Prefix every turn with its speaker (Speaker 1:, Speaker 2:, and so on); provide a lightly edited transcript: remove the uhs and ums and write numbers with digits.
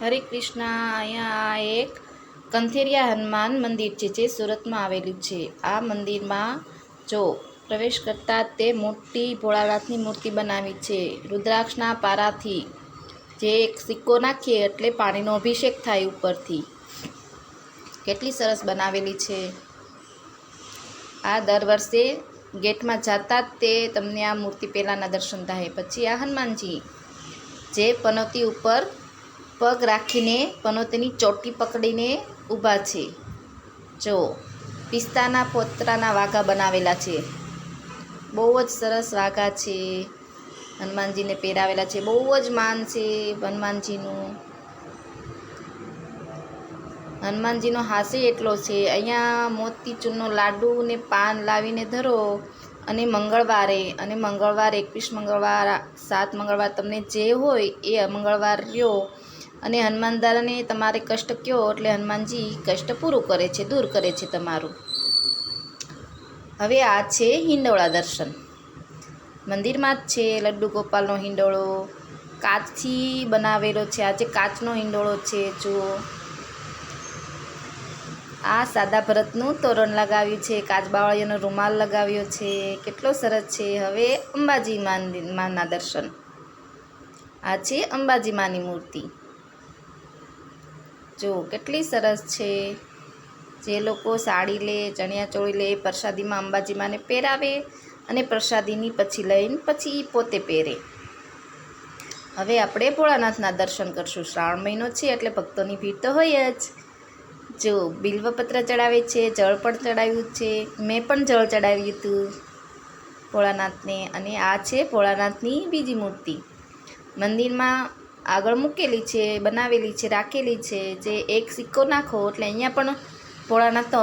Speaker 1: હરે કૃષ્ણ। અહીંયા એક કંથેરિયા હનુમાન મંદિર છે જે સુરતમાં આવેલું છે। આ મંદિરમાં જો પ્રવેશ કરતા તે મોટી ભોળાનાથની મૂર્તિ બનાવી છે રુદ્રાક્ષના પારાથી। જે એક સિક્કો નાખીએ એટલે પાણીનો અભિષેક થાય ઉપરથી। કેટલી સરસ બનાવેલી છે। આ દર વર્ષે ગેટમાં જતા જ તે તમને આ મૂર્તિ પહેલાંના દર્શન થાય। પછી આ હનુમાનજી જે પનોતી ઉપર પગ રાખીને પનોતીની ચોટી પકડીને ઊભા છે। જો પિસ્તાના પોતરાના વાઘા બનાવેલા છે, બહુ જ સરસ વાઘા છે। હનુમાનજીને પહેરાવેલા છે, બહુ જ માન છે હનુમાનજીનું। હનુમાનજીનો હાસે એટલો છે। અહીંયા મોતીચૂરનો લાડુ ને પાન લાવીને ધરો અને મંગળવારે 21 મંગળવાર 7 મંગળવાર તમને જે હોય એ મંગળવાર રહ્યો અને હનુમાન દાદાને તમારે કષ્ટ કહો એટલે હનુમાનજી કષ્ટ પૂરું કરે છે, દૂર કરે છે તમારું। હવે આ છે હિંડોળા દર્શન। મંદિરમાં જ છે લડ્ડુ ગોપાલનો હિંડોળો, કાચથી બનાવેલો છે। આજે કાચનો હિંડોળો છે। જુઓ આ સાદા ભરતનું તોરણ લગાવ્યું છે, કાચબાવાળીનો રૂમાલ લગાવ્યો છે, કેટલો સરસ છે। હવે અંબાજી માના દર્શન। આ છે અંબાજી માની મૂર્તિ, જો કેટલી સરસ છે। જે લોકો સાડી લે, ચણિયાચોળી લે, પ્રસાદીમાં અંબાજી માને પહેરાવે અને પ્રસાદીની પછી લઈને પછી પોતે પહેરે। હવે આપણે ભોળાનાથના દર્શન કરશું। શ્રાવણ મહિનો છે એટલે ભક્તોની ભીડ તો હોય જ। જો બિલ્વપત્ર ચડાવે છે, જળ પણ ચડાવ્યું છે, મેં પણ જળ ચડાવ્યું હતું ભોળાનાથને। અને આ છે ભોળાનાથની બીજી મૂર્તિ, મંદિરમાં આગળ મૂકેલી છે, બનાવેલી છે, રાખેલી છે। જે એક સિક્કો નાખો એટલે અહીંયા પણ ભોળાનાથનો